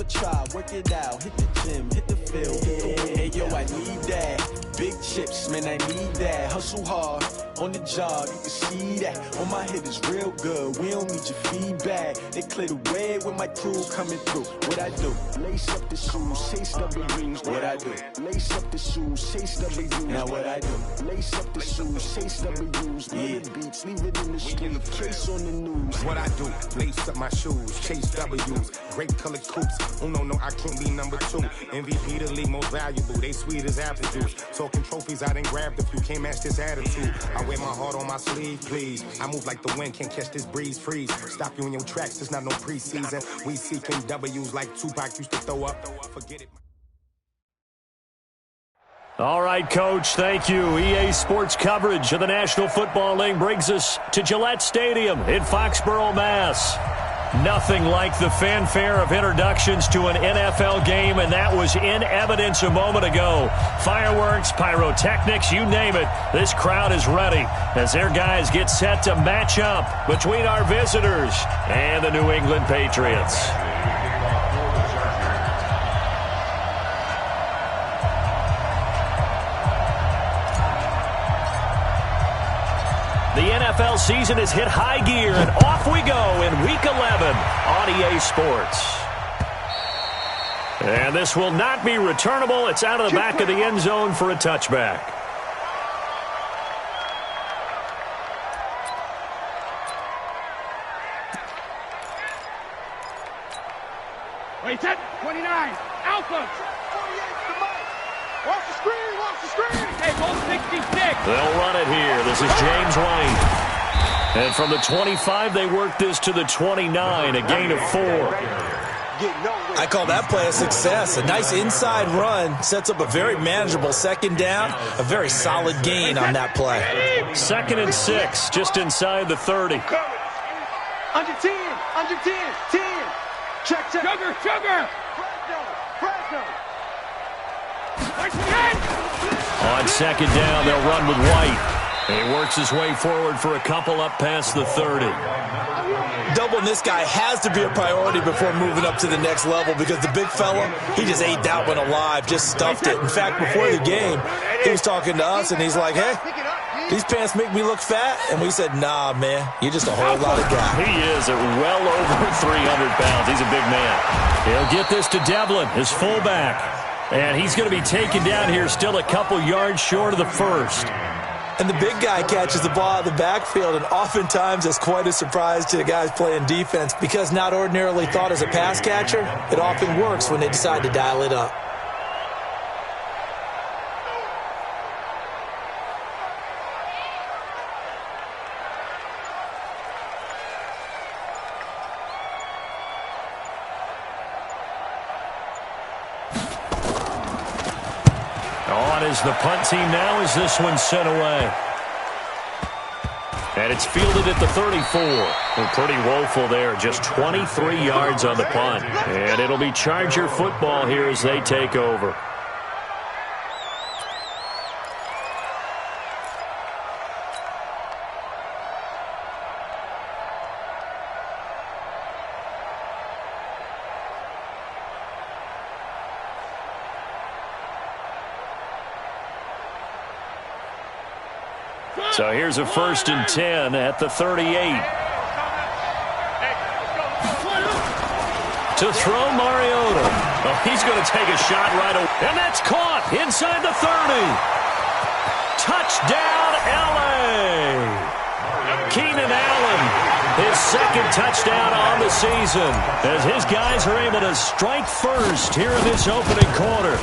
never try, work it out, hit the gym, hit the field. Hey, yo, I need that. Big chips, man, I need that. Hustle hard, on the job, you can see that. On my hit is real good, we don't need your feedback. They clear the way with my crew coming through. What I do? Lace up the shoes, chase W's. What I do? Lace up the shoes, chase W's. Now what I do? Lace up the shoes, chase W's. Yeah, beats, leave it in the street, case on the news. What I do? Lace up my shoes, chase W's. Great colored coops. Oh no, I can't be number 2. MVP the league most valuable. They sweet as apple juice. Talking trophies, I done grabbed a few. Can't match this attitude. I wear my heart on my sleeve, please. I move like the wind, can't catch this breeze. Freeze. Stop you in your tracks. There's not no preseason. We seeking W's like Tupac used to throw up. Forget it. All right, Coach, thank you. EA Sports coverage of the National Football League brings us to Gillette Stadium in Foxborough, Mass. Nothing like the fanfare of introductions to an NFL game, and that was in evidence a moment ago. Fireworks, pyrotechnics, you name it. This crowd is ready as their guys get set to match up between our visitors and the New England Patriots. The NFL season has hit high gear, and off we go in Week 11 on EA Sports. And this will not be returnable. It's out of the back of the end zone for a touchback. Wait, 10, 29, Alpha. 48 to Mike. Watch the screen, watch the screen. Hey, goal 66. They'll run it here. This is James White. And from the 25, they work this to the 29, a gain of 4. I call that play a success. A nice inside run sets up a very manageable second down, a very solid gain on that play. 2nd and 6, just inside the 30. Under 10, 10. Check. Sugar. Fresno. On second down, they'll run with White. He works his way forward for a couple up past the 30. Doubling this guy has to be a priority before moving up to the next level because the big fella, he just ate that one alive, just stuffed it. In fact, before the game, he was talking to us, and he's like, hey, these pants make me look fat. And we said, nah, man, you're just a whole lot of guy. He is at well over 300 pounds. He's a big man. He'll get this to Devlin, his fullback. And he's going to be taken down here still a couple yards short of the first. And the big guy catches the ball out of the backfield, and oftentimes it's quite a surprise to the guys playing defense because not ordinarily thought as a pass catcher, it often works when they decide to dial it up. On is the punt team now as this one's sent away. And it's fielded at the 34. Well, pretty woeful there. Just 23 yards on the punt. And it'll be Charger football here as they take over. So here's a 1st and 10 at the 38. To throw Mariota. Oh, he's going to take a shot right away. And that's caught inside the 30. Touchdown, L.A. Keenan Allen, his 2nd touchdown on the season as his guys are able to strike first here in this opening quarter.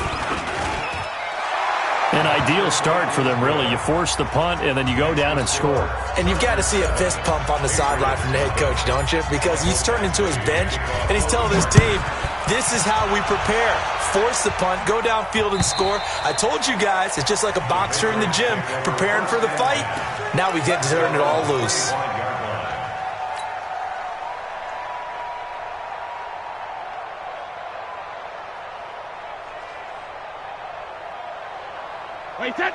An ideal start for them, really. You force the punt, and then you go down and score. And you've got to see a fist pump on the sideline from the head coach, don't you? Because he's turned into his bench, and he's telling his team, this is how we prepare. Force the punt, go downfield and score. I told you guys, it's just like a boxer in the gym preparing for the fight. Now we get to turn it all loose.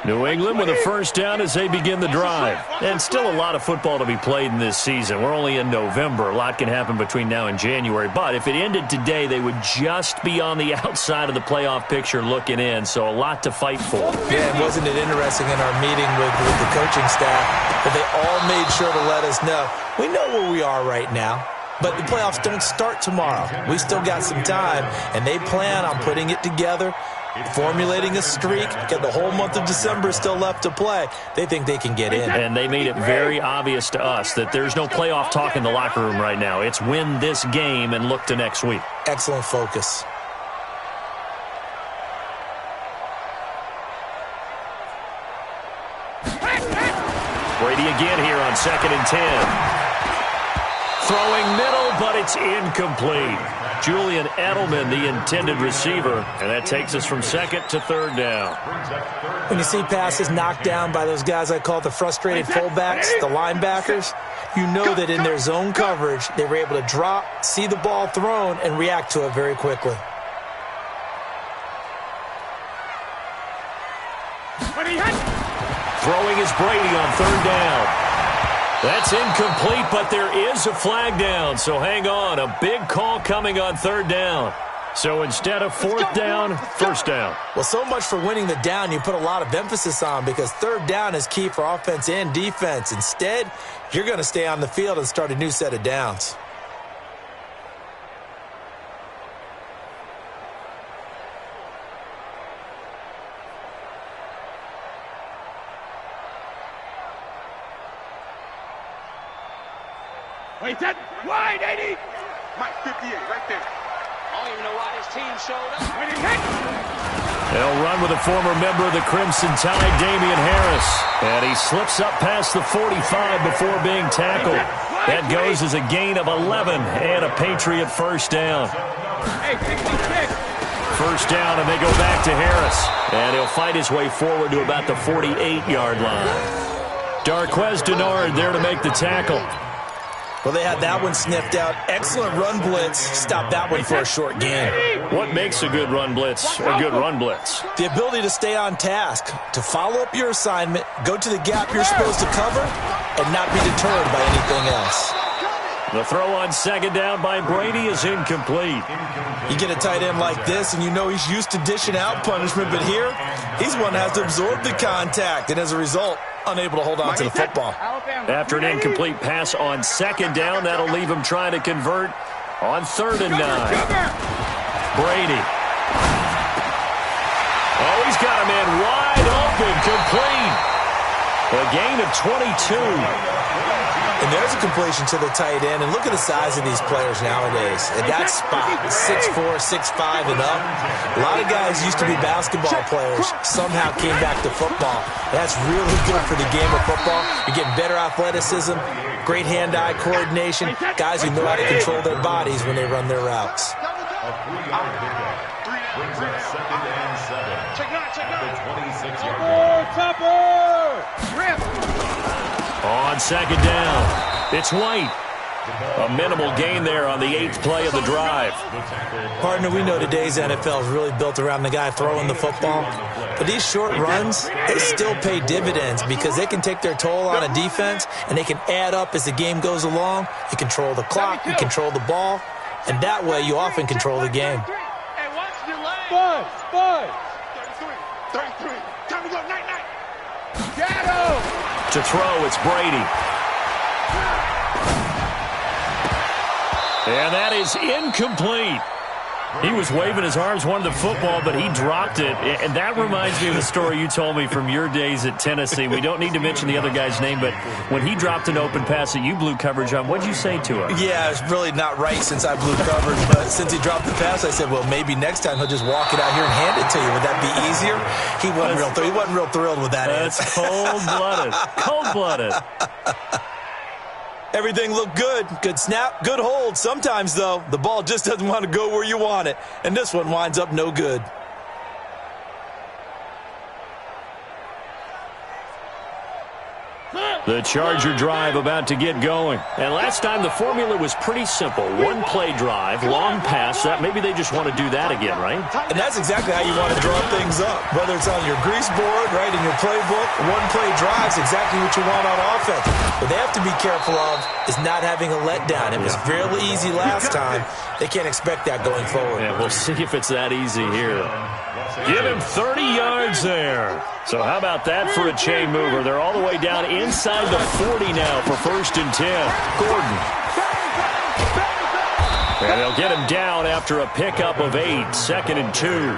New England with a first down as they begin the drive. And still a lot of football to be played in this season. We're only in November. A lot can happen between now and January. But if it ended today, they would just be on the outside of the playoff picture looking in. So a lot to fight for. Yeah, and wasn't it interesting in our meeting with the coaching staff that they all made sure to let us know, we know where we are right now. But the playoffs don't start tomorrow. We still got some time, and they plan on putting it together, formulating a streak. Got the whole month of December still left to play. They think they can get in. And they made it very obvious to us that there's no playoff talk in the locker room right now. It's win this game and look to next week. Excellent focus. Brady again here on 2nd and 10. Throwing middle, but it's incomplete. Julian Edelman, the intended receiver, and that takes us from 2nd to 3rd down. When you see passes knocked down by those guys I call the frustrated fullbacks, the linebackers, you know that in their zone coverage, they were able to drop, see the ball thrown, and react to it very quickly. Throwing is Brady on 3rd down. That's incomplete, but there is a flag down, so hang on. A big call coming on 3rd down. So instead of 4th down, 1st down. Well, so much for winning the down you put a lot of emphasis on because 3rd down is key for offense and defense. Instead, you're going to stay on the field and start a new set of downs. Wait, that wide 80. Mike 58 right there. I don't even know why this team showed up. They'll run with a former member of the Crimson Tide, Damian Harris. And he slips up past the 45 before being tackled. That goes as a gain of 11 and a Patriot first down. Hey, 66. First down, and they go back to Harris. And he'll fight his way forward to about the 48-yard line. Darquez Denard there to make the tackle. Well, they had that one sniffed out. Excellent run blitz. Stop that one for a short gain. What makes a good run blitz a good run blitz? The ability to stay on task, to follow up your assignment, go to the gap you're supposed to cover, and not be deterred by anything else. The throw on 2nd down by Brady is incomplete. You get a tight end like this, and you know he's used to dishing out punishment, but here, he's one that has to absorb the contact, and as a result, unable to hold on to the football. After an incomplete pass on 2nd down, that'll leave him trying to convert on 3rd and 9. Brady. Oh, he's got a man wide open, complete. A gain of 22. And there's a completion to the tight end. And look at the size of these players nowadays. At that spot, 6'4", 6'5", and up. A lot of guys used to be basketball players, somehow came back to football. That's really good for the game of football. You're getting better athleticism, great hand-eye coordination, guys who know how to control their bodies when they run their routes. On 2nd down, it's White. A minimal gain there on the 8th play of the drive. Partner, we know today's NFL is really built around the guy throwing the football. But these short runs, they still pay dividends because they can take their toll on a defense and they can add up as the game goes along. You control the clock, you control the ball, and that way you often control the game. Spud. 33. Time to go. Night. Shadow. To throw, it's Brady. And that is incomplete. He was waving his arms, wanted the football, but he dropped it. And that reminds me of the story you told me from your days at Tennessee. We don't need to mention the other guy's name, but when he dropped an open pass that you blew coverage on, what'd you say to him? Yeah, it's really not right since I blew coverage, but since he dropped the pass, I said, well, maybe next time he'll just walk it out here and hand it to you. Would that be easier? He wasn't real thrilled with that answer. That's cold-blooded. Cold-blooded. Everything looked good. Good snap, good hold. Sometimes, though, the ball just doesn't want to go where you want it. And this one winds up no good. The Charger drive about to get going. And last time the formula was pretty simple. One play drive, long pass. That maybe they just want to do that again, right? And that's exactly how you want to draw things up. Whether it's on your grease board, right, in your playbook, one play drive is exactly what you want on offense. What they have to be careful of is not having a letdown. It was fairly easy last time. They can't expect that going forward. Yeah, we'll see if it's that easy here. Give him 30 yards there. So how about that for a chain mover? They're all the way down inside the 40 now for 1st and 10. Gordon. And they'll get him down after a pickup of 8. 2nd and 2.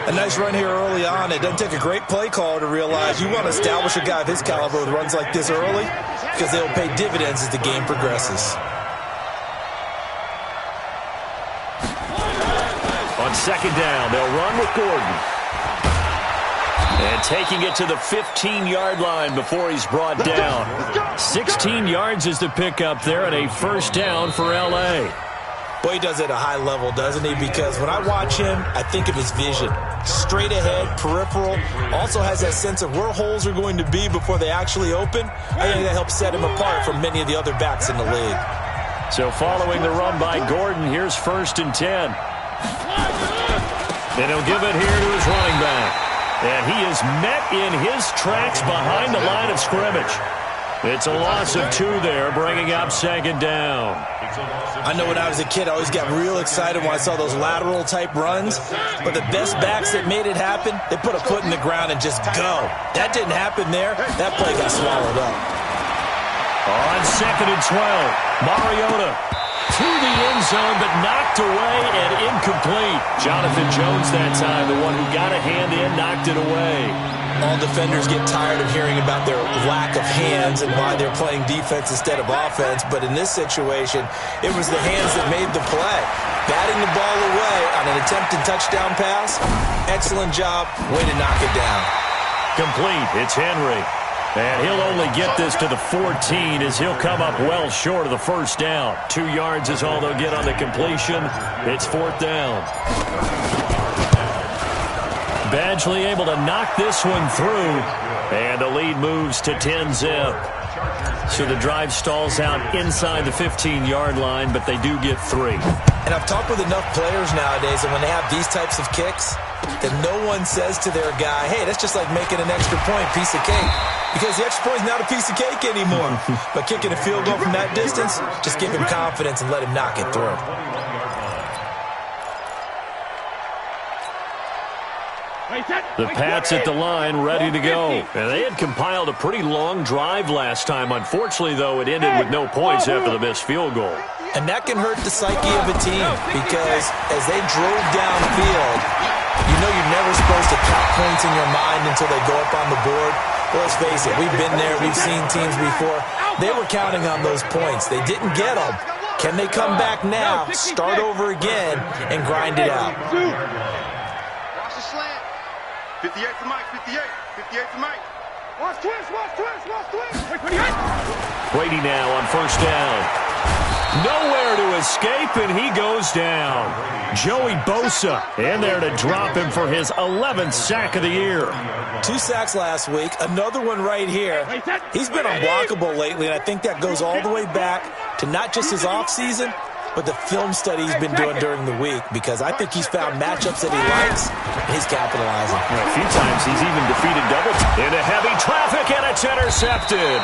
A nice run here early on. It doesn't take a great play caller to realize you want to establish a guy of his caliber with runs like this early because they'll pay dividends as the game progresses. On 2nd down, they'll run with Gordon. And taking it to the 15-yard line before he's brought down. 16 yards is the pickup there and a 1st down for L.A. Boy, he does it at a high level, doesn't he? Because when I watch him, I think of his vision. Straight ahead, peripheral. Also has that sense of where holes are going to be before they actually open. I think that helps set him apart from many of the other backs in the league. So following the run by Gordon, here's 1st and 10. And he'll give it here to his running back. And he is met in his tracks behind the line of scrimmage. It's a loss of 2 there, bringing up 2nd down. I know when I was a kid, I always got real excited when I saw those lateral-type runs. But the best backs that made it happen, they put a foot in the ground and just go. That didn't happen there. That play got swallowed up. On 2nd and 12, Mariota through the end zone, but knocked away and incomplete. Jonathan Jones that time, the one who got a hand in, knocked it away. All defenders get tired of hearing about their lack of hands and why they're playing defense instead of offense. But in this situation, it was the hands that made the play. Batting the ball away on an attempted touchdown pass. Excellent job. Way to knock it down. Complete. It's Henry. And he'll only get this to the 14 as he'll come up well short of the 1st down. 2 yards is all they'll get on the completion. It's 4th down. Badgley able to knock this one through. And the lead moves to 10-zip. So the drive stalls out inside the 15-yard line, but they do get 3. And I've talked with enough players nowadays, and when they have these types of kicks, that no one says to their guy, hey, that's just like making an extra point, piece of cake. Because the extra point is not a piece of cake anymore. But kicking a field goal from that distance, just give him confidence and let him knock it through. The Pats at the line, ready to go. And they had compiled a pretty long drive last time. Unfortunately, though, it ended with no points after the missed field goal. And that can hurt the psyche of a team because as they drove downfield, you know you're never supposed to count points in your mind until they go up on the board. Well, let's face it, we've been there, we've seen teams before. They were counting on those points. They didn't get them. Can they come back now, start over again, and grind it out? Watch the slant. 58 for Mike, 58. 58 for Mike. Watch twist, watch twist, watch twist. Wait, 28. Brady now on 1st down. Nowhere to escape, and he goes down. Joey Bosa in there to drop him for his 11th sack of the year. 2 sacks last week, another one right here. He's been unblockable lately, and I think that goes all the way back to not just his offseason, but the film study he's been doing during the week, because I think he's found matchups that he likes, and he's capitalizing. A few times he's even defeated double into heavy traffic, and it's intercepted.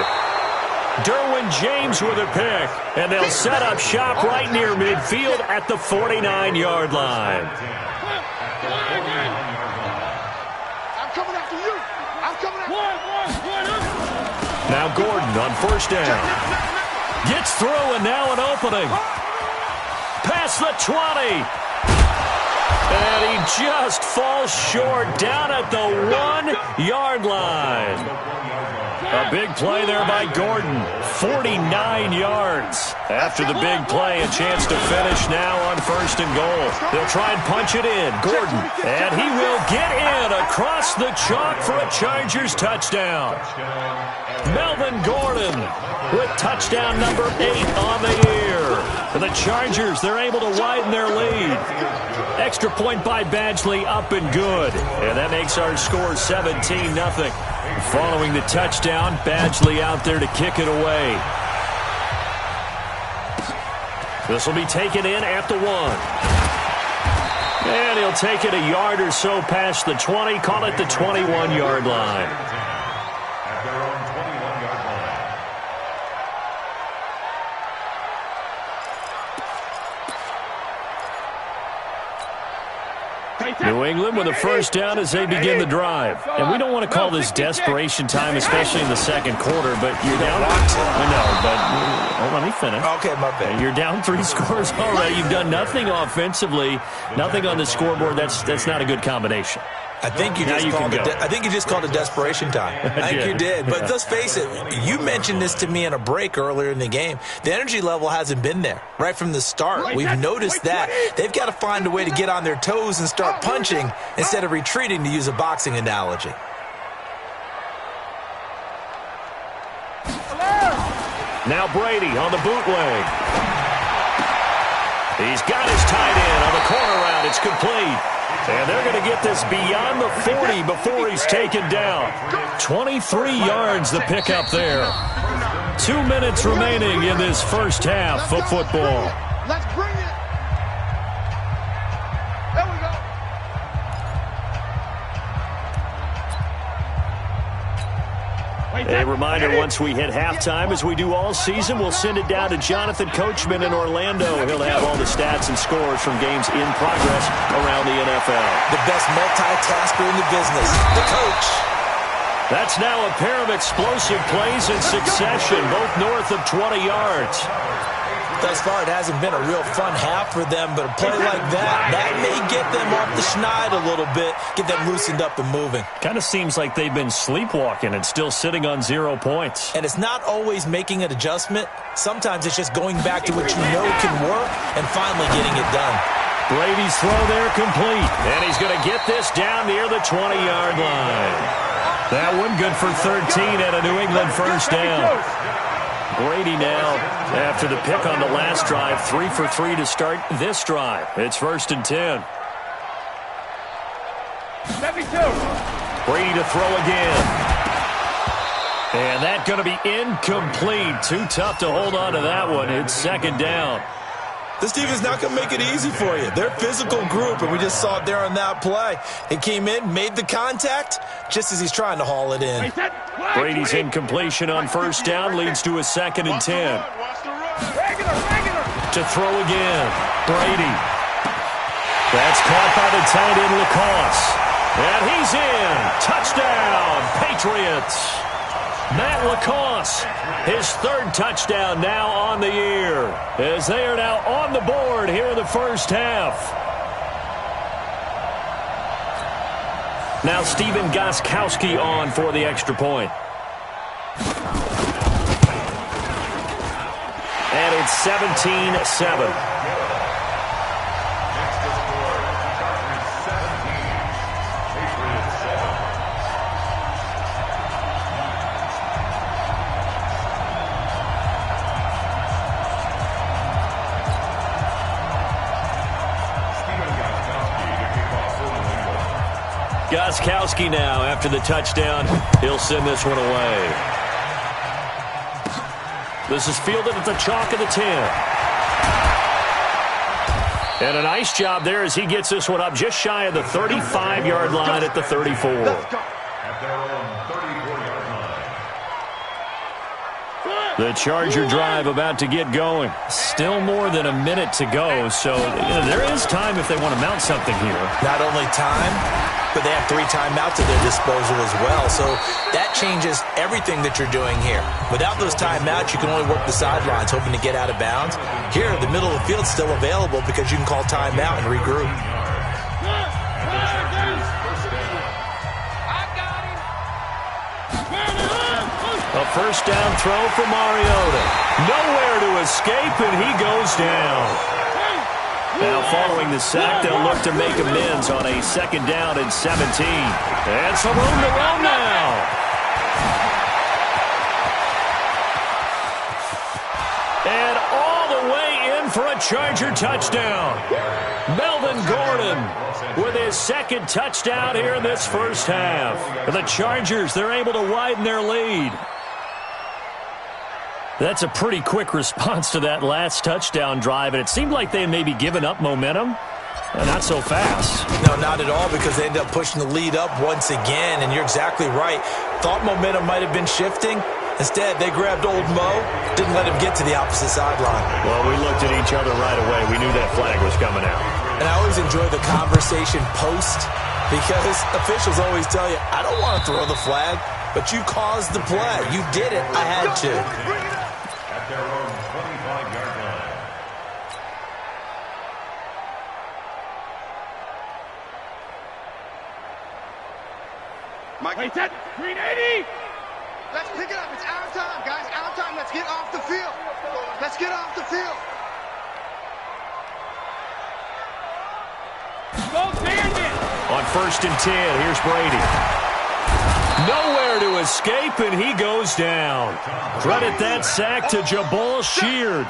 Derwin James with a pick, and they'll set up shop right near midfield at the 49-yard line. I'm coming after you. I'm coming after you. Now Gordon on 1st down. Gets through, and now an opening. Past the 20. And he just falls short down at the 1-yard line. A big play there by Gordon. 49 yards. After the big play, a chance to finish now on 1st and goal. They'll try and punch it in. Gordon, and he will get in across the chalk for a Chargers touchdown. Melvin Gordon with touchdown number 8 on the year. And the Chargers, they're able to widen their lead. Extra point by Badgley, up and good. And that makes our score 17-0. Following the touchdown, Badgley out there to kick it away. This will be taken in at the 1. And he'll take it a yard or so past the 20, call it the 21-yard line. At their own 21-yard line. New England with a first down as they begin the drive. And we don't want to call this desperation time, especially in the second quarter, but you're down. I know, but let me finish. Okay, my bad. You're down 3 scores already. You've done nothing offensively, nothing on the scoreboard. That's not a good combination. I think you just called it desperation time. I think you did. But let's face it, you mentioned this to me in a break earlier in the game. The energy level hasn't been there right from the start. We've noticed that. They've got to find a way to get on their toes and start punching instead of retreating, to use a boxing analogy. Now Brady on the bootleg. He's got his tight end on the corner route. It's complete. And they're going to get this beyond the 40 before he's taken down. 23 yards the pickup there. 2 minutes remaining in this first half of football. Let's bring it. There we go. A reminder, once we hit halftime, as we do all season, we'll send it down to Jonathan Coachman in Orlando. He'll have all the stats and scores from games in progress around the NFL. The best multitasker in the business, the coach. That's now a pair of explosive plays in succession, both north of 20 yards. Thus far, it hasn't been a real fun half for them, but a play like that may get them off the schneid a little bit, get them loosened up and moving. Kind of seems like they've been sleepwalking and still sitting on 0 points. And it's not always making an adjustment. Sometimes it's just going back to what you know can work and finally getting it done. Brady's throw there complete, and he's going to get this down near the 20-yard line. That one good for 13 and a New England first down. Brady now, after the pick on the last drive, 3 for 3 to start this drive. It's 1st and 10. 72. Brady to throw again. And that's going to be incomplete. Too tough to hold on to that one. It's 2nd down. This defense not going to make it easy for you. They're a physical group, and we just saw it there on that play. He came in, made the contact, just as he's trying to haul it in. Brady's incompletion on first down leads to a 2nd and 10. To throw again. Brady. That's caught by the tight end, Lacoste. And he's in. Touchdown, Patriots. Matt Lacoste, his 3rd touchdown now on the year, as they are now on the board here in the first half. Now Stephen Gostkowski on for the extra point. And it's 17-7. Gostkowski now, after the touchdown, he'll send this one away. This is fielded at the chalk of the 10. And a nice job there as he gets this one up just shy of the 35-yard line at the 34. At their own 34-yard line. The Charger drive about to get going. Still more than a minute to go, so there is time if they want to mount something here. Not only time, but they have 3 timeouts at their disposal as well. So that changes everything that you're doing here. Without those timeouts, you can only work the sidelines, hoping to get out of bounds. Here, the middle of the field's still available because you can call timeout and regroup. A first down throw for Mariota. Nowhere to escape, and he goes down. Now, following the sack, they'll look to make amends on a 2nd down and 17. And some room to run now. And all the way in for a Charger touchdown. Melvin Gordon with his second touchdown here in this first half. For the Chargers, they're able to widen their lead. That's a pretty quick response to that last touchdown drive, and it seemed like they had maybe given up momentum. Not so fast. No, not at all, because they ended up pushing the lead up once again, and you're exactly right. Thought momentum might have been shifting. Instead, they grabbed old Mo, didn't let him get to the opposite sideline. Well, we looked at each other right away. We knew that flag was coming out. And I always enjoy the conversation post, because officials always tell you, I don't want to throw the flag, but you caused the play. You did it. I had to. At their own 25-yard line. Mike, wait, 380. Let's pick it up. It's our time, guys. Our time. Let's get off the field. Let's get off the field. Go Bandit. On 1st and 10, here's Brady. Nowhere to escape, and he goes down. Credit that sack to Jabal Sheard.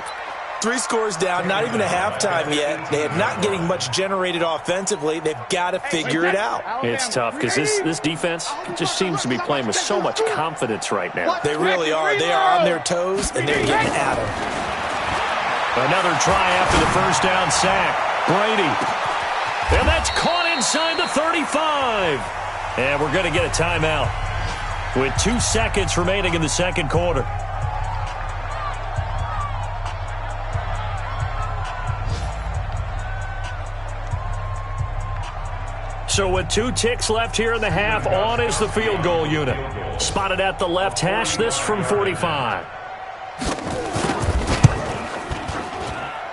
3 scores down, not even a halftime yet. They are not getting much generated offensively. They've got to figure it out. It's tough because this defense just seems to be playing with so much confidence right now. They really are. They are on their toes, and they're getting at them. Another try after the first down sack. Brady. And that's caught inside the 35. And we're going to get a timeout with 2 seconds remaining in the second quarter. So with 2 ticks left here in the half, on is the field goal unit. Spotted at the left hash, this from 45.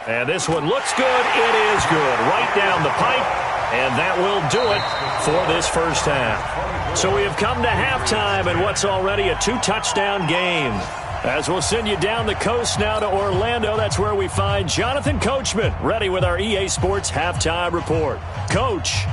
And this one looks good. It is good. Right down the pipe. And that will do it for this first half. So we have come to halftime in what's already a 2-touchdown game. As we'll send you down the coast now to Orlando, that's where we find Jonathan Coachman ready with our EA Sports Halftime Report. Coach.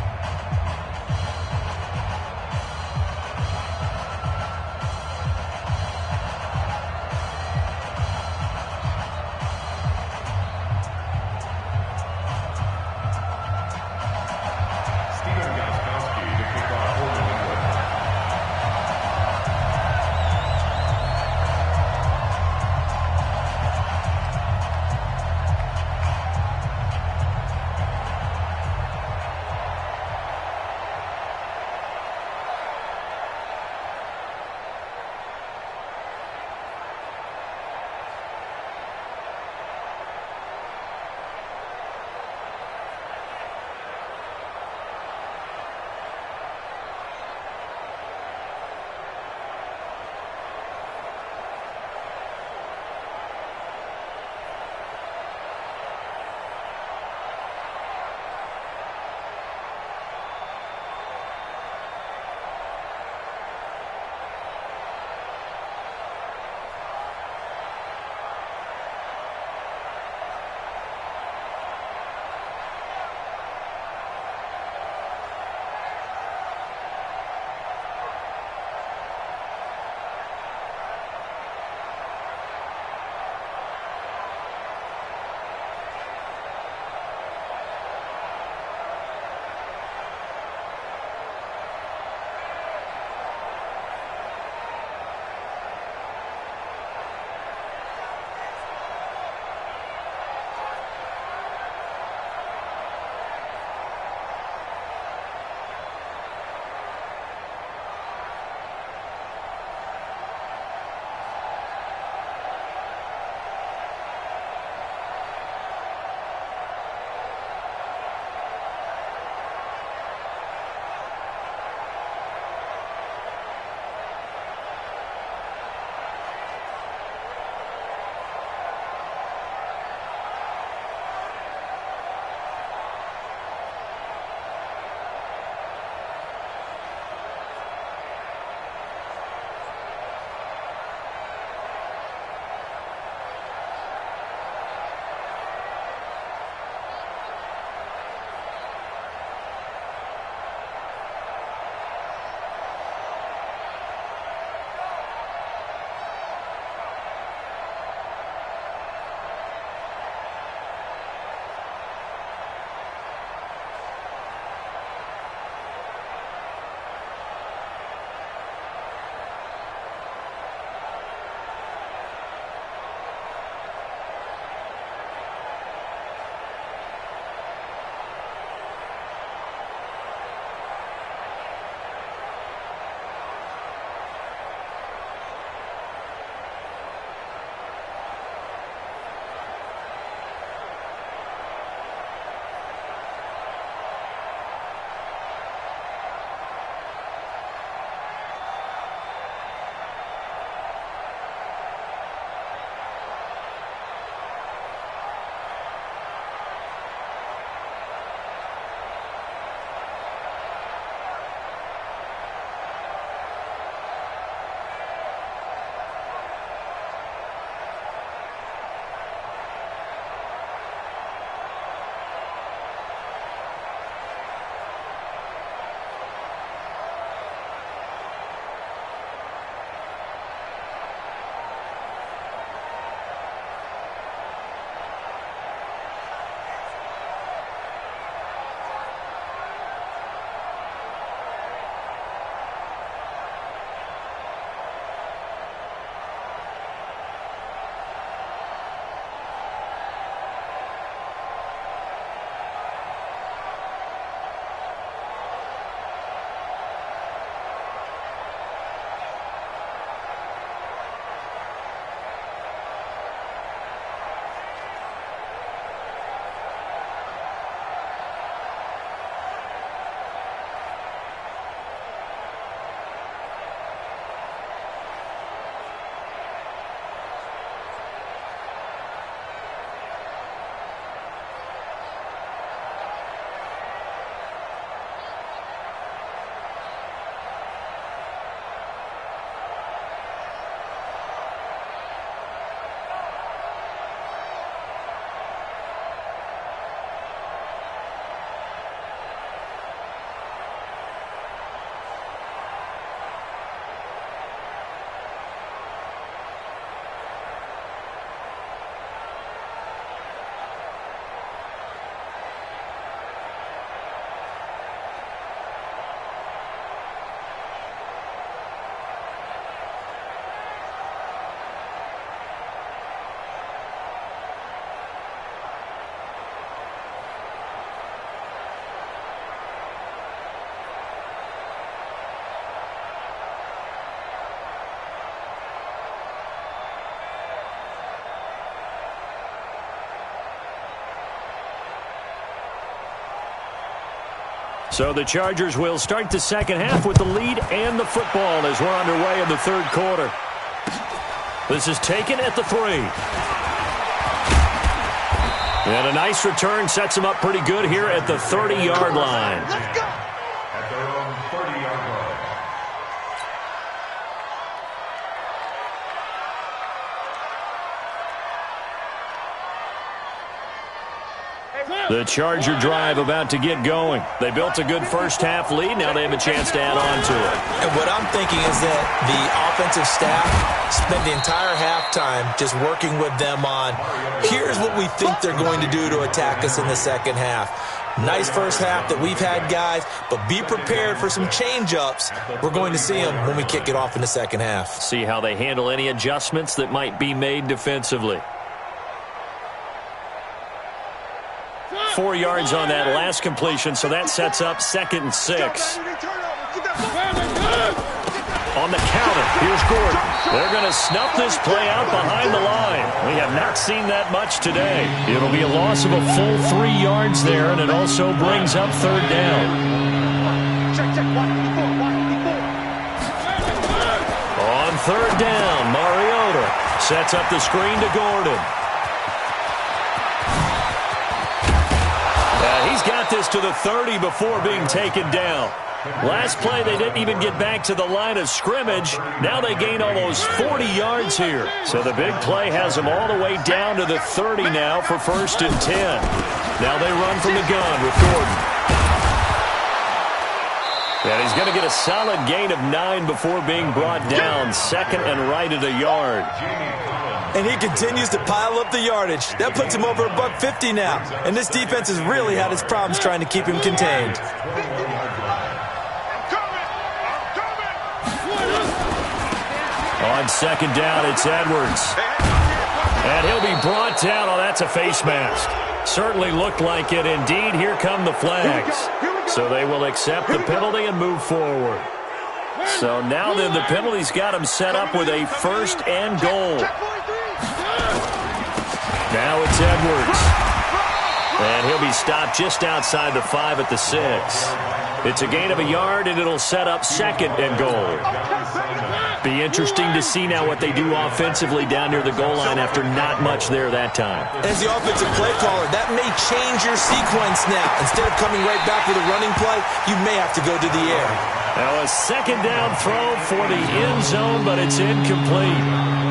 So the Chargers will start the second half with the lead and the football as we're underway in the third quarter. This is taken at the 3. And a nice return sets him up pretty good here at the 30-yard line. At their own 30-yard line. The Charger drive about to get going. They built a good first-half lead. Now they have a chance to add on to it. And what I'm thinking is that the offensive staff spent the entire halftime just working with them on, here's what we think they're going to do to attack us in the second half. Nice first half that we've had, guys, but be prepared for some change-ups. We're going to see them when we kick it off in the second half. See how they handle any adjustments that might be made defensively. 4 yards on that last completion, so that sets up 2nd and 6. On the counter, here's Gordon. They're going to snuff this play out behind the line. We have not seen that much today. It'll be a loss of a full 3 yards there, and it also brings up 3rd down. On 3rd down, Mariota sets up the screen to Gordon. He's got this to the 30 before being taken down. Last play, they didn't even get back to the line of scrimmage. Now they gain almost 40 yards here. So the big play has them all the way down to the 30 now for 1st and 10. Now they run from the gun with Gordon. And he's going to get a solid gain of 9 before being brought down. 2nd and right at a yard. And he continues to pile up the yardage. That puts him over $150 now. And this defense has really had its problems trying to keep him contained. On 2nd down, it's Edwards. And he'll be brought down. Oh, that's a face mask. Certainly looked like it. Indeed, here come the flags. So they will accept the penalty and move forward. So now then the penalty's got him set up with a 1st and goal. Now it's Edwards. And he'll be stopped just outside the 5 at the 6. It's a gain of a yard, and it'll set up 2nd and goal. Be interesting to see now what they do offensively down near the goal line after not much there that time. As the offensive play caller, that may change your sequence now. Instead of coming right back with a running play, you may have to go to the air. Now a 2nd down throw for the end zone, but it's incomplete.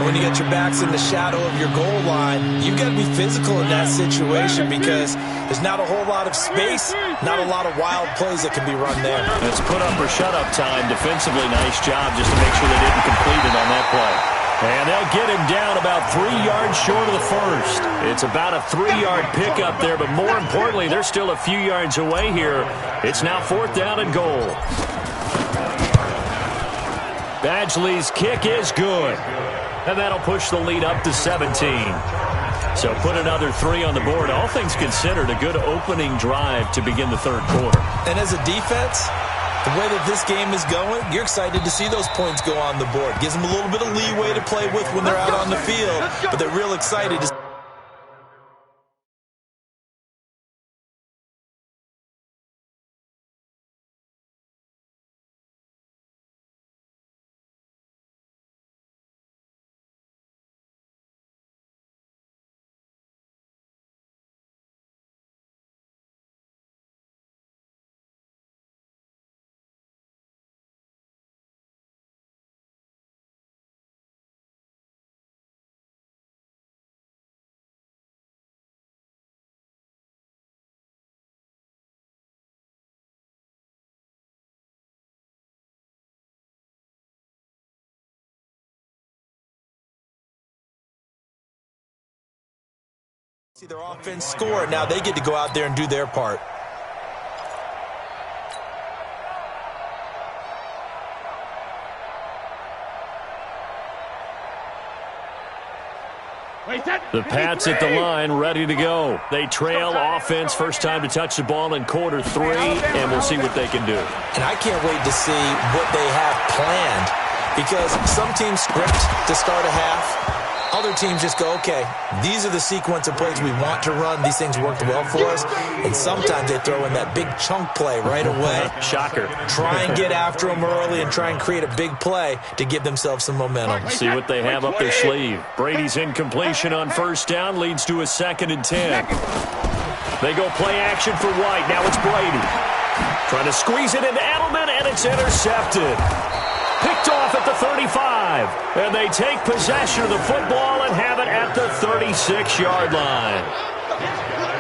When you got your backs in the shadow of your goal line, you've got to be physical in that situation because there's not a whole lot of space, not a lot of wild plays that can be run there. It's put up or shut up time. Defensively, nice job just to make sure they didn't complete it on that play. And they'll get him down about 3 yards short of the 1st. It's about a 3-yard pickup there, but more importantly, they're still a few yards away here. It's now 4th down and goal. Badgley's kick is good. And that'll push the lead up to 17. So put another 3 on the board. All things considered, a good opening drive to begin the 3rd quarter. And as a defense, the way that this game is going, you're excited to see those points go on the board. Gives them a little bit of leeway to play with when they're out on the field, but they're real excited to see their offense score. Now they get to go out there and do their part. The Pats at the line, ready to go. They trail offense, first time to touch the ball in quarter 3, and we'll see what they can do. And I can't wait to see what they have planned, because some teams script to start a half, Other teams just go, okay, these are the sequence of plays we want to run. These things worked well for us. And sometimes they throw in that big chunk play right away. Shocker. Try and get after them early and try and create a big play to give themselves some momentum. See what they have up their sleeve. Brady's incompletion on first down leads to a 2nd and 10. They go play action for White. Now it's Brady. Trying to squeeze it into Edelman, and it's intercepted. Picked off at the 35. And they take possession of the football and have it at the 36-yard line.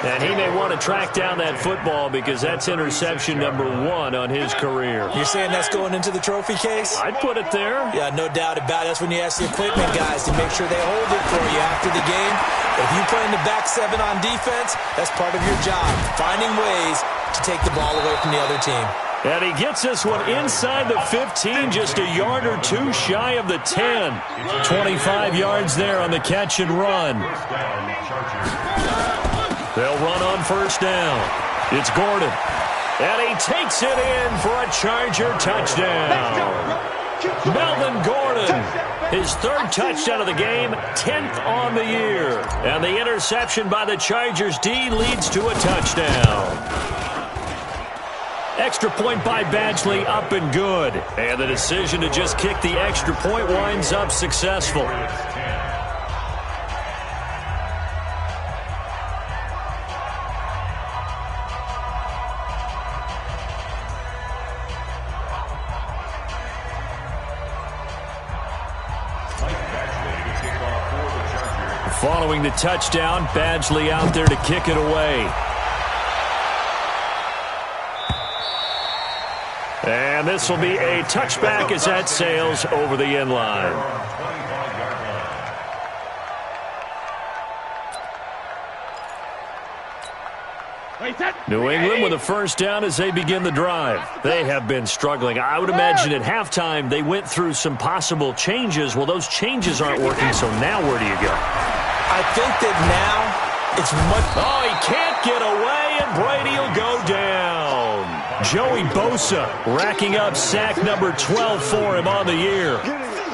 And he may want to track down that football because that's interception number 1 on his career. You're saying that's going into the trophy case? I'd put it there. Yeah, no doubt about it. That's when you ask the equipment guys to make sure they hold it for you after the game. If you play in the back 7 on defense, that's part of your job, finding ways to take the ball away from the other team. And he gets this one inside the 15, just a yard or 2 shy of the 10. 25 yards there on the catch and run. They'll run on first down. It's Gordon. And he takes it in for a Charger touchdown. Melvin Gordon, his 3rd touchdown of the game, 10th on the year. And the interception by the Chargers D leads to a touchdown. Extra point by Badgley, up and good. And the decision to just kick the extra point winds up successful. Following the touchdown, Badgley out there to kick it away. And this will be a touchback as that sails over the end line. New England with a first down as they begin the drive. They have been struggling. I would imagine at halftime they went through some possible changes. Well, those changes aren't working, so now where do you go? I think that now it's much... Oh, he can't get away, and Brady will go down. Joey Bosa racking up sack number 12 for him on the year.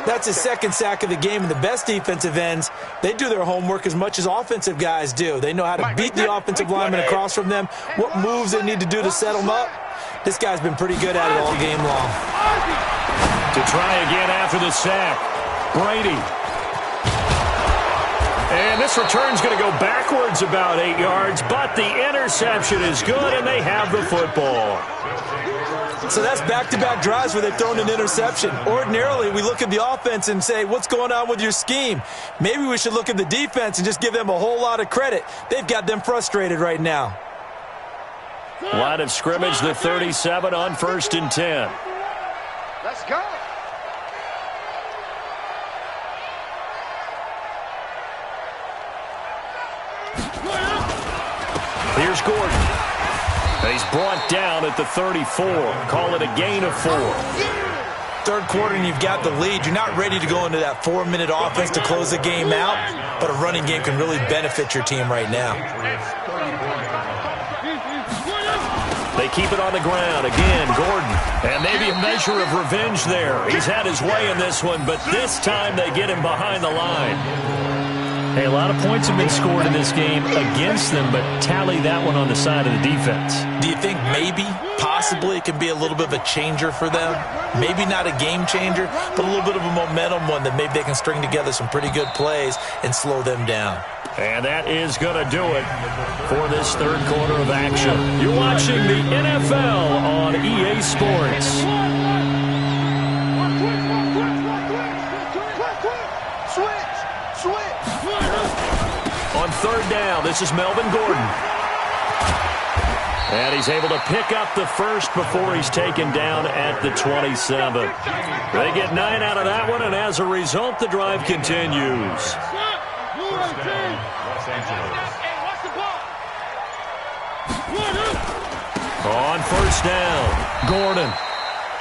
That's his 2nd sack of the game, and the best defensive ends, they do their homework as much as offensive guys do. They know how to beat the offensive lineman across from them, what moves they need to do to set them up. This guy's been pretty good at it all game long. To try again after the sack, Brady. And this return's going to go backwards about 8 yards, but the interception is good, and they have the football. So that's back-to-back drives where they've thrown an interception. Ordinarily, we look at the offense and say, what's going on with your scheme? Maybe we should look at the defense and just give them a whole lot of credit. They've got them frustrated right now. Line of scrimmage, the 37 on 1st and 10. Let's go. Here's Gordon. He's brought down at the 34. Call it a gain of 4. 3rd quarter and you've got the lead. You're not ready to go into that 4-minute offense to close the game out, but a running game can really benefit your team right now. They keep it on the ground. Again, Gordon. And maybe a measure of revenge there. He's had his way in this one, but this time they get him behind the line. Hey, a lot of points have been scored in this game against them, but tally that one on the side of the defense. Do you think maybe, possibly, it can be a little bit of a changer for them? Maybe not a game changer, but a little bit of a momentum one that maybe they can string together some pretty good plays and slow them down. And that is going to do it for this 3rd quarter of action. You're watching the NFL on EA Sports. On 3rd down, this is Melvin Gordon. And he's able to pick up the first before he's taken down at the 27. They get 9 out of that one, and as a result, the drive continues. On 1st down, Gordon.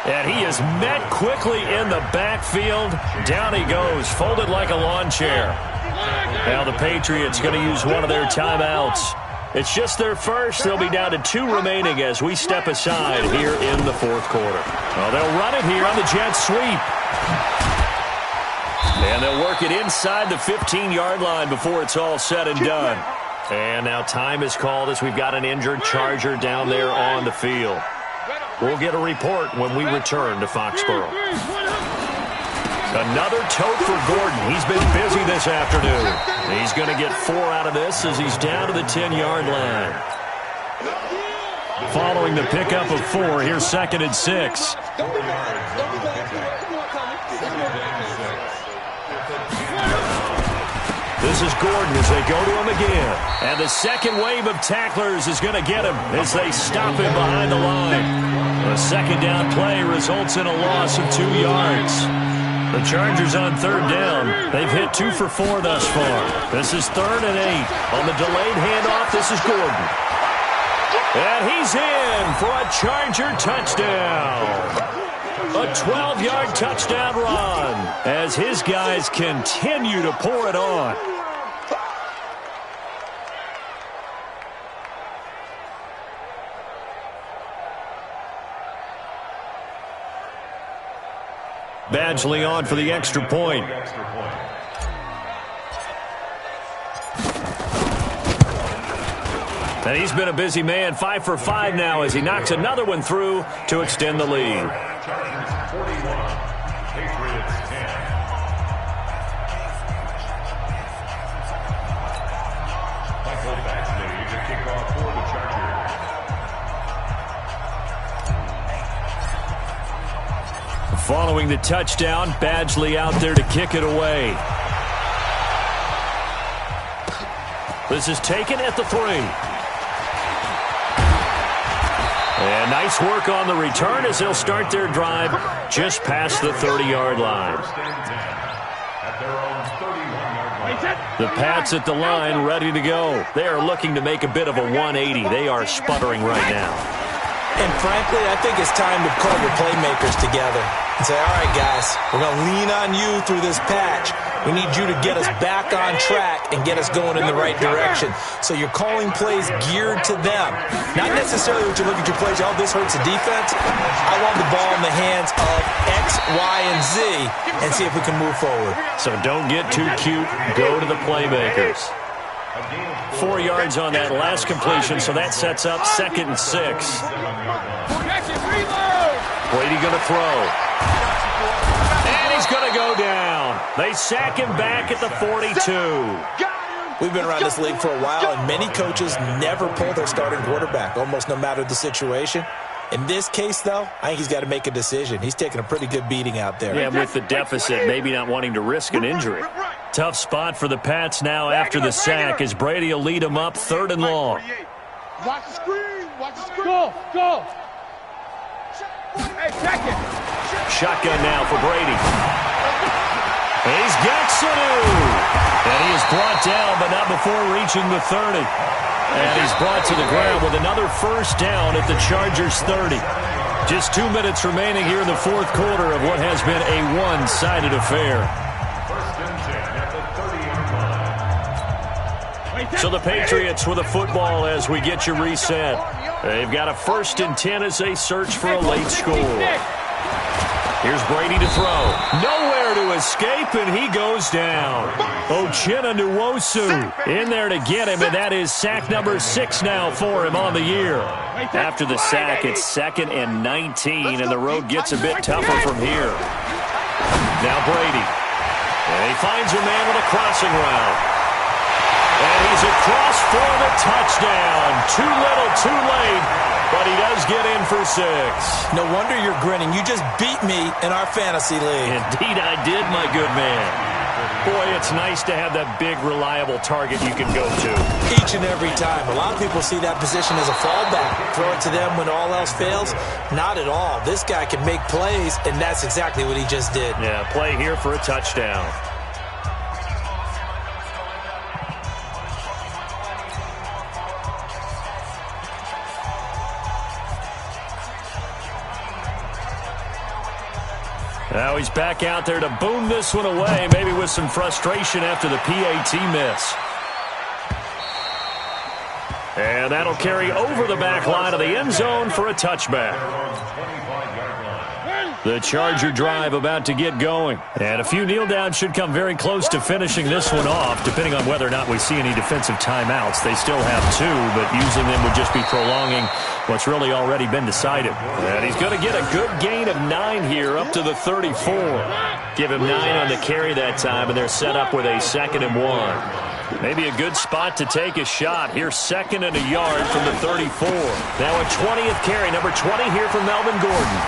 And he is met quickly in the backfield. Down he goes, folded like a lawn chair. Now the Patriots going to use one of their timeouts. It's just their first. They'll be down to 2 remaining as we step aside here in the 4th quarter. Well, they'll run it here on the jet sweep. And they'll work it inside the 15-yard line before it's all said and done. And now time is called as we've got an injured Charger down there on the field. We'll get a report when we return to Foxborough. Another tote for Gordon. He's been busy this afternoon. He's going to get 4 out of this as he's down to the 10-yard line. Following the pickup of 4, here's 2nd and 6. This is Gordon as they go to him again. And the second wave of tacklers is going to get him as they stop him behind the line. A second down play results in a loss of 2 yards. The Chargers on 3rd down. They've hit 2 for 4 thus far. This is 3rd and 8. On the delayed handoff, this is Gordon. And he's in for a Charger touchdown. A 12-yard touchdown run as his guys continue to pour it on. Badgley on for the extra point. And he's been a busy man, 5 for 5 now as he knocks another one through to extend the lead. Chargers 41, Patriots 10. Michael Badgley to kick off for the Chargers. Following the touchdown, Badgley out there to kick it away. This is taken at the 3. And nice work on the return as they'll start their drive just past the 30-yard line. The Pats at the line ready to go. They are looking to make a bit of a 180. They are sputtering right now. And frankly, I think it's time to call your playmakers together and say, all right, guys, we're going to lean on you through this patch. We need you to get us back on track and get us going in the right direction. So you're calling plays geared to them. Not necessarily what you look at your plays, oh, this hurts the defense. I want the ball in the hands of X, Y, and Z and see if we can move forward. So don't get too cute. Go to the playmakers. 4 yards on that last completion, so that sets up 2nd and 6. Brady going to throw. And he's going to go down. They sack him back at the 42. We've been around this league for a while, and many coaches never pull their starting quarterback, almost no matter the situation. In this case, though, I think he's got to make a decision. He's taking a pretty good beating out there. Yeah, with the deficit, maybe not wanting to risk an injury. Tough spot for the Pats now after the sack as Brady will lead them up 3rd and long. Watch the screen. Watch the screen. Go. Hey, check it. Shotgun now for Brady. He's got Sanu. And he is brought down, but not before reaching the 30. And he's brought to the ground with another first down at the Chargers 30. Just 2 minutes remaining here in the 4th quarter of what has been a one-sided affair. So the Patriots with a football as we get you reset. They've got a 1st and 10 as they search for a late score. Here's Brady to throw. Nowhere to escape, and he goes down. Uchenna Nwosu in there to get him, and that is sack number 6 now for him on the year. After the sack, it's 2nd and 19, and the road gets a bit tougher from here. Now Brady. And he finds a man with a crossing route. And he's across for the touchdown. Too little, too late, but he does get in for 6. No wonder you're grinning. You just beat me in our fantasy league. Indeed I did, my good man. Boy, it's nice to have that big, reliable target you can go to. Each and every time. A lot of people see that position as a fallback. Throw it to them when all else fails. Not at all. This guy can make plays, and that's exactly what he just did. Yeah, play here for a touchdown. Now he's back out there to boom this one away, maybe with some frustration after the PAT miss. And that'll carry over the back line of the end zone for a touchback. The Charger drive about to get going. And a few kneel downs should come very close to finishing this one off, depending on whether or not we see any defensive timeouts. They still have 2, but using them would just be prolonging what's really already been decided. And he's going to get a good gain of 9 here up to the 34. Give him 9 on the carry that time, and they're set up with a 2nd and 1. Maybe a good spot to take a shot. Here's 2nd and a yard from the 34. Now a 20th carry, number 20 here from Melvin Gordon.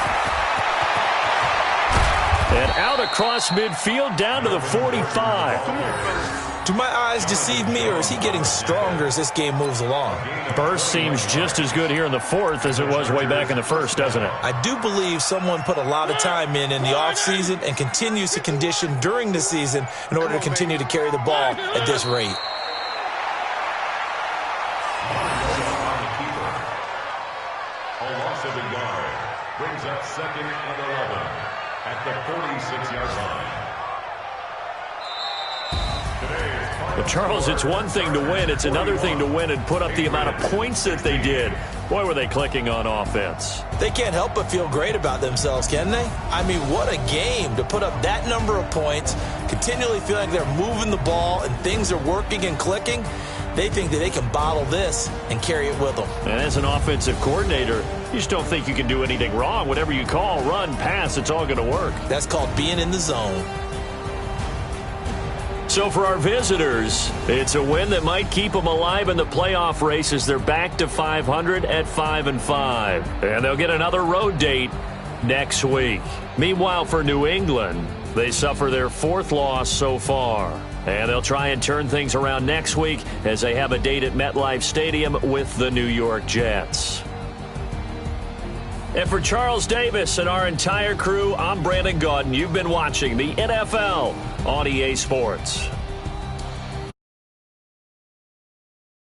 And out across midfield down to the 45. Do my eyes deceive me, or is he getting stronger as this game moves along? Burst seems just as good here in the 4th as it was way back in the 1st, doesn't it? I do believe someone put a lot of time in the offseason and continues to condition during the season in order to continue to carry the ball at this rate. A loss of a yard brings up 2nd and 11 at the 46-yard line. Well, Charles, it's one thing to win. It's another thing to win and put up the amount of points that they did. Boy, were they clicking on offense. They can't help but feel great about themselves, can they? I mean, what a game to put up that number of points, continually feel like they're moving the ball and things are working and clicking. They think that they can bottle this and carry it with them. And as an offensive coordinator, you just don't think you can do anything wrong. Whatever you call, run, pass, it's all going to work. That's called being in the zone. So for our visitors, it's a win that might keep them alive in the playoff race as they're back to 500 at 5-5. And they'll get another road date next week. Meanwhile, for New England, they suffer their 4th loss so far. And they'll try and turn things around next week as they have a date at MetLife Stadium with the New York Jets. And for Charles Davis and our entire crew, I'm Brandon Gaudin. You've been watching the NFL on EA Sports.